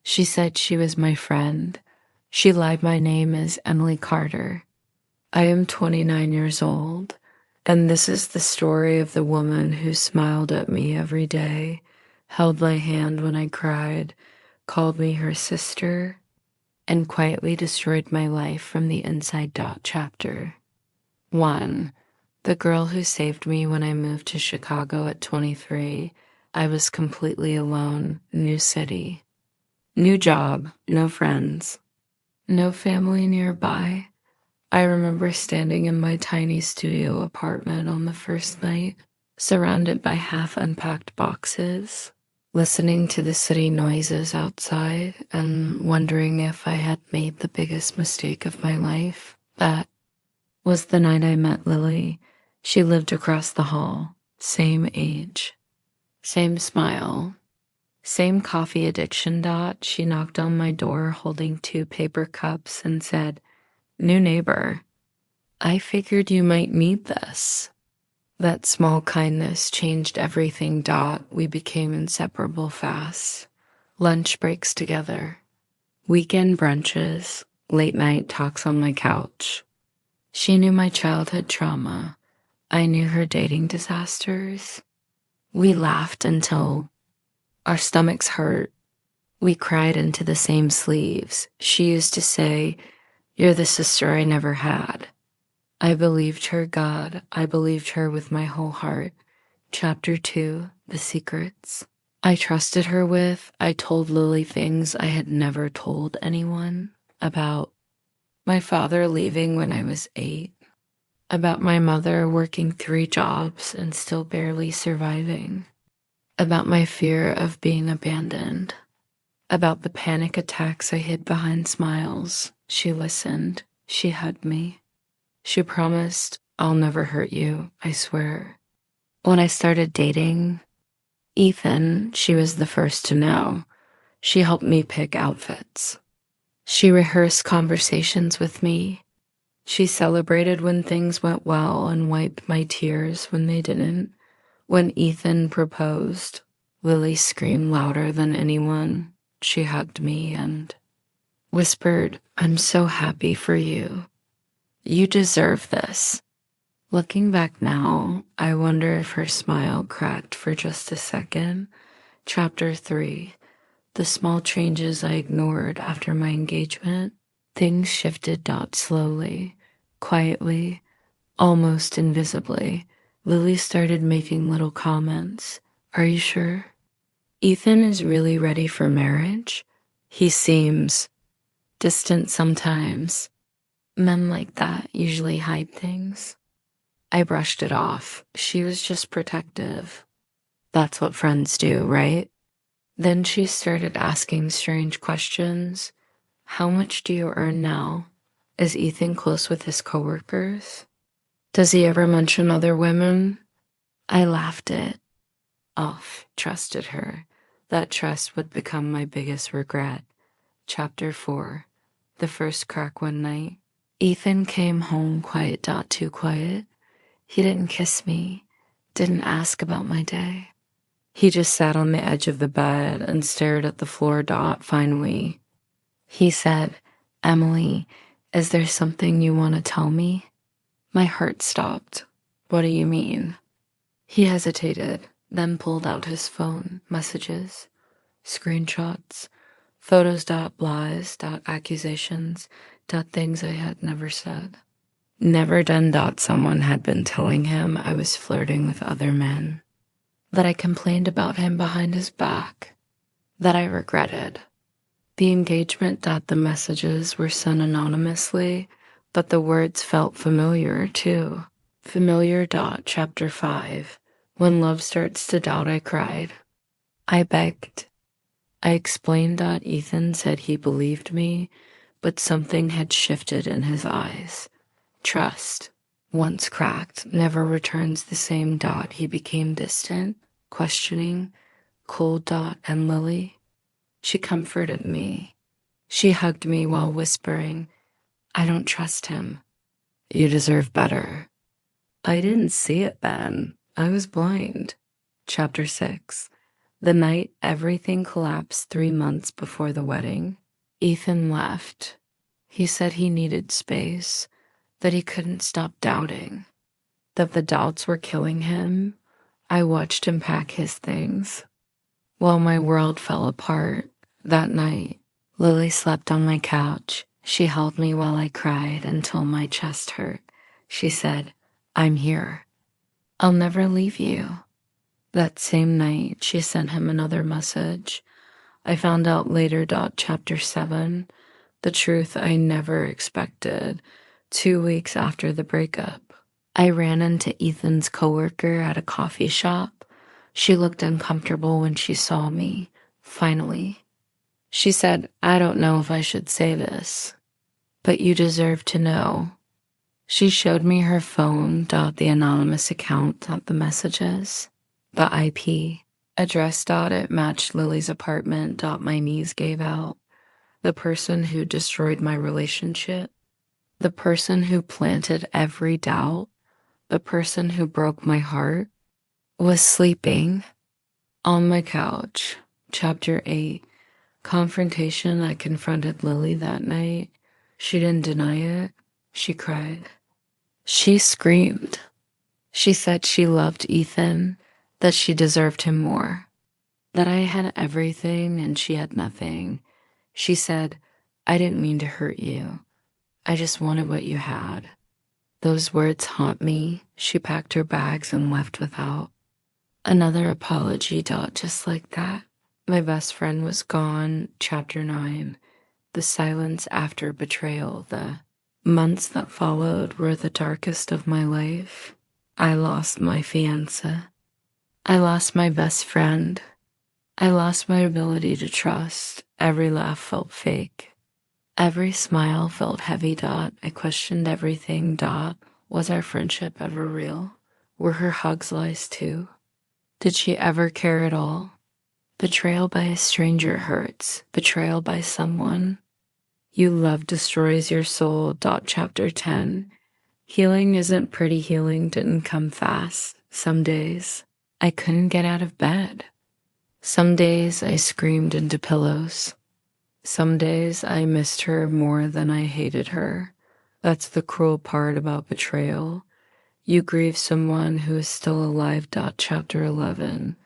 She said she was my friend. She lied my name is Emily Carter. I am 29 years old, and this is the story of the woman who smiled at me every day, held my hand when I cried, called me her sister, and quietly destroyed my life from the inside. Chapter 1. The girl who saved me when I moved to Chicago at 23. I was completely alone, new city. New job, no friends, no family nearby. I remember standing in my tiny studio apartment on the first night, surrounded by half-unpacked boxes, listening to the city noises outside and wondering if I had made the biggest mistake of my life. That was the night I met Lily. She lived across the hall, same age, same smile, same coffee addiction. She knocked on my door holding 2 paper cups and said, "New neighbor. I figured you might need this." That small kindness changed everything. We became inseparable fast. Lunch breaks together, weekend brunches, late night talks on my couch. She knew my childhood trauma. I knew her dating disasters. We laughed until our stomachs hurt. We cried into the same sleeves. She used to say, "You're the sister I never had." I believed her, God. I believed her with my whole heart. Chapter 2, The Secrets. I trusted her with. I told Lily things I had never told anyone about my father leaving when I was 8, about my mother working 3 jobs and still barely surviving, about my fear of being abandoned, about the panic attacks I hid behind smiles. She listened. She hugged me. She promised, "I'll never hurt you, I swear." When I started dating Ethan, she was the first to know. She helped me pick outfits. She rehearsed conversations with me. She celebrated when things went well and wiped my tears when they didn't. When Ethan proposed, Lily screamed louder than anyone. She hugged me and whispered, "I'm so happy for you. You deserve this." Looking back now, I wonder if her smile cracked for just a second. Chapter 3. The small changes I ignored after my engagement. Things shifted. Slowly, quietly, almost invisibly. Lily started making little comments. "Are you sure? Ethan is really ready for marriage? He seems distant sometimes. Men like that usually hide things." I brushed it off. She was just protective. That's what friends do, right? Then she started asking strange questions. "How much do you earn now? Is Ethan close with his coworkers? Does he ever mention other women?" I laughed it off, trusted her. That trust would become my biggest regret. Chapter 4. The first crack one night. Ethan came home quiet. Too quiet. He didn't kiss me, didn't ask about my day. He just sat on the edge of the bed and stared at the floor. Finally, he said, "Emily, is there something you want to tell me?" My heart stopped. "What do you mean?" He hesitated, then pulled out his phone, messages, screenshots, photos. Lies. Accusations. Things I had never said. Never done. Someone had been telling him I was flirting with other men, that I complained about him behind his back, that I regretted. The engagement. The messages were sent anonymously, but the words felt familiar too. Familiar. Chapter 5. When love starts to doubt, I cried. I begged. I explained. Ethan said he believed me, but something had shifted in his eyes. Trust, once cracked, never returns the same. He became distant, questioning, cold. And Lily, she comforted me. She hugged me while whispering, "I don't trust him. You deserve better." I didn't see it then. I was blind. Chapter 6. The night everything collapsed 3 months before the wedding, Ethan left. He said he needed space, that he couldn't stop doubting, that the doubts were killing him. I watched him pack his things. While my world fell apart that night, Lily slept on my couch. She held me while I cried until my chest hurt. She said, "I'm here. I'll never leave you." That same night, she sent him another message. I found out later. Chapter 7, the truth I never expected. 2 weeks after the breakup, I ran into Ethan's coworker at a coffee shop. She looked uncomfortable when she saw me. Finally, she said, "I don't know if I should say this, but you deserve to know." She showed me her phone. The anonymous account. The messages. The IP address. It matched Lily's apartment. My knees gave out. The person who destroyed my relationship. The person who planted every doubt. The person who broke my heart was sleeping on my couch. Chapter 8. Confrontation. I confronted Lily that night. She didn't deny it. She cried. She screamed. She said she loved Ethan, that she deserved him more, that I had everything and she had nothing. She said, "I didn't mean to hurt you. I just wanted what you had." Those words haunt me. She packed her bags and left without another apology. Just like that, my best friend was gone. Chapter 9. The silence after betrayal. The months that followed were the darkest of my life. I lost my fiancé. I lost my best friend. I lost my ability to trust. Every laugh felt fake. Every smile felt heavy. I questioned everything. Was our friendship ever real? Were her hugs lies too? Did she ever care at all? Betrayal by a stranger hurts. Betrayal by someone you love destroys your soul. Chapter 10. Healing isn't pretty. Healing didn't come fast. Some days I couldn't get out of bed. Some days I screamed into pillows. Some days I missed her more than I hated her. That's the cruel part about betrayal. You grieve someone who is still alive. Chapter 11.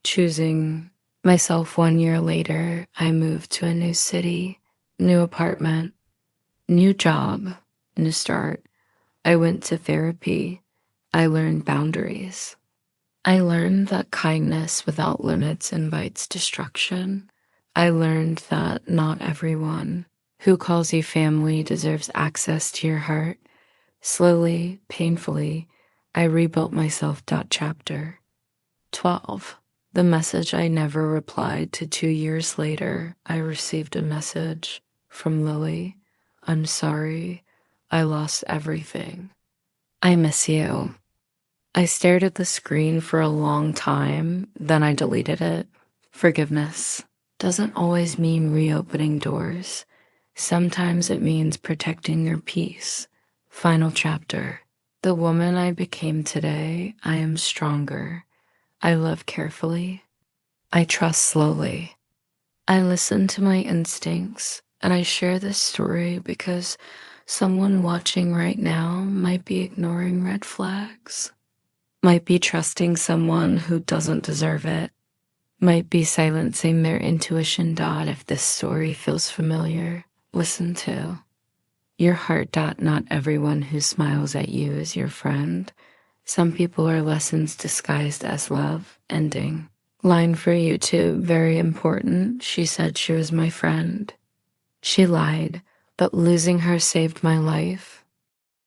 Choosing myself. 1 year later, I moved to a new city, new apartment, new job, new start. I went to therapy. I learned boundaries. I learned that kindness without limits invites destruction. I learned that not everyone who calls you family deserves access to your heart. Slowly, painfully, I rebuilt myself. Chapter 12. The message I never replied to. 2 years later, I received a message from Lily. "I'm sorry. I lost everything. I miss you." I stared at the screen for a long time, then I deleted it. Forgiveness doesn't always mean reopening doors. Sometimes it means protecting your peace. Final chapter. The woman I became today, I am stronger. I love carefully. I trust slowly. I listen to my instincts, and I share this story because someone watching right now might be ignoring red flags, might be trusting someone who doesn't deserve it, might be silencing their intuition. If this story feels familiar, listen to your heart. Not everyone who smiles at you is your friend. Some people are lessons disguised as love. Ending. Line for you too, very important. She said she was my friend. She lied, but losing her saved my life.